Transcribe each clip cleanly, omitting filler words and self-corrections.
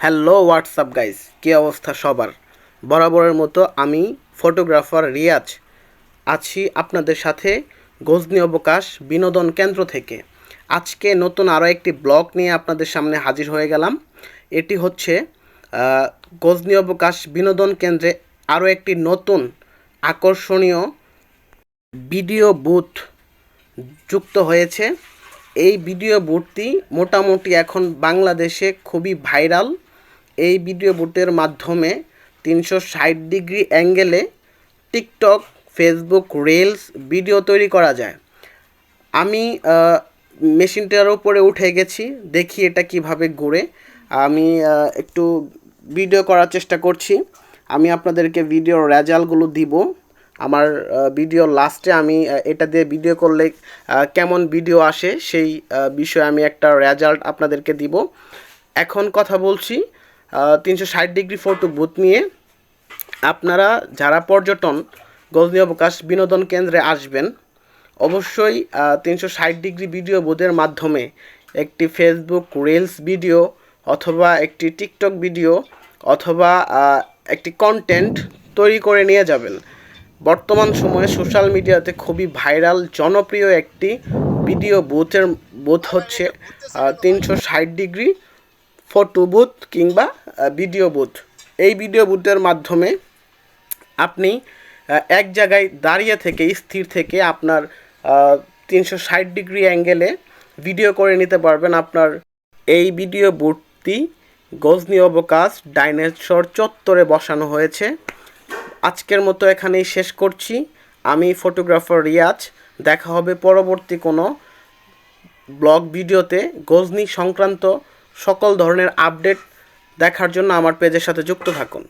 Hello WhatsApp guys, কী অবস্থা সবার? বরাবরের মতো আমি ফটোগ্রাফার রিয়াজ আছি আপনাদের সাথে গজনী অবকাশ বিনোদন কেন্দ্র থেকে। আজকে নতুন আরও একটি ব্লগ নিয়ে আপনাদের সামনে হাজির হয়ে গেলাম। এটি হচ্ছে গজনী অবকাশ বিনোদন কেন্দ্রে আরও একটি নতুন আকর্ষণীয় ভিডিও বুথ যুক্ত হয়েছে। এই ভিডিও বুথটি মোটামুটি এখন বাংলাদেশে খুবই ভাইরাল। এই ভিডিও বুথের মাধ্যমে 360 ডিগ্রি অ্যাঙ্গেলে টিকটক, ফেসবুক রিলস ভিডিও তৈরি করা যায়। আমি মেশিনটার উপরে উঠে গেছি, দেখি এটা কিভাবে ঘুরে। আমি একটু ভিডিও করার চেষ্টা করছি। আমি আপনাদেরকে ভিডিওর রেজাল্টগুলো দিব। আমার ভিডিও লাস্টে আমি এটা দিয়ে ভিডিও করলে কেমন ভিডিও আসে সেই বিষয়ে আমি একটা রেজাল্ট আপনাদেরকে দিব। এখন কথা বলছি 360 ডিগ্রি ফটো বুথ নিয়ে। আপনারা যারা পর্যটন গজনী অবকাশ বিনোদন কেন্দ্রে আসবেন, অবশ্যই 360 ডিগ্রি ভিডিও বুথের মাধ্যমে একটি ফেসবুক রিলস ভিডিও অথবা একটি টিকটক ভিডিও অথবা একটি কন্টেন্ট তৈরি করে নিয়ে যাবেন। বর্তমান সময়ে সোশ্যাল মিডিয়াতে খুবই ভাইরাল জনপ্রিয় একটি ভিডিও বুথ হচ্ছে 360 ডিগ্রি ফটো বুথ কিংবা ভিডিও বুথ। এই ভিডিও বুথের মাধ্যমে আপনি এক জায়গায় দাঁড়িয়ে থেকে স্থির থেকে আপনার 360 ডিগ্রি অ্যাঙ্গেলে ভিডিও করে নিতে পারবেন। আপনার এই ভিডিও বুথটি গজনী অবকাশ ডাইনোসর চত্বরে বসানো হয়েছে। আজকের মতো এখানেই শেষ করছি। আমি ফটোগ্রাফার রিয়াজ। দেখা হবে পরবর্তী কোনো ব্লগ ভিডিওতে। গজনী সংক্রান্ত সকল ধরনের আপডেট দেখার জন্য আমার পেজের সাথে যুক্ত থাকুন।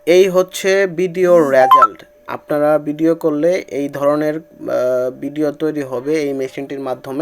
এই হচ্ছে ভিডিওর রেজাল্ট। আপনারা ভিডিও করলে এই ধরনের ভিডিও তৈরি হবে এই মেশিনটির মাধ্যমে।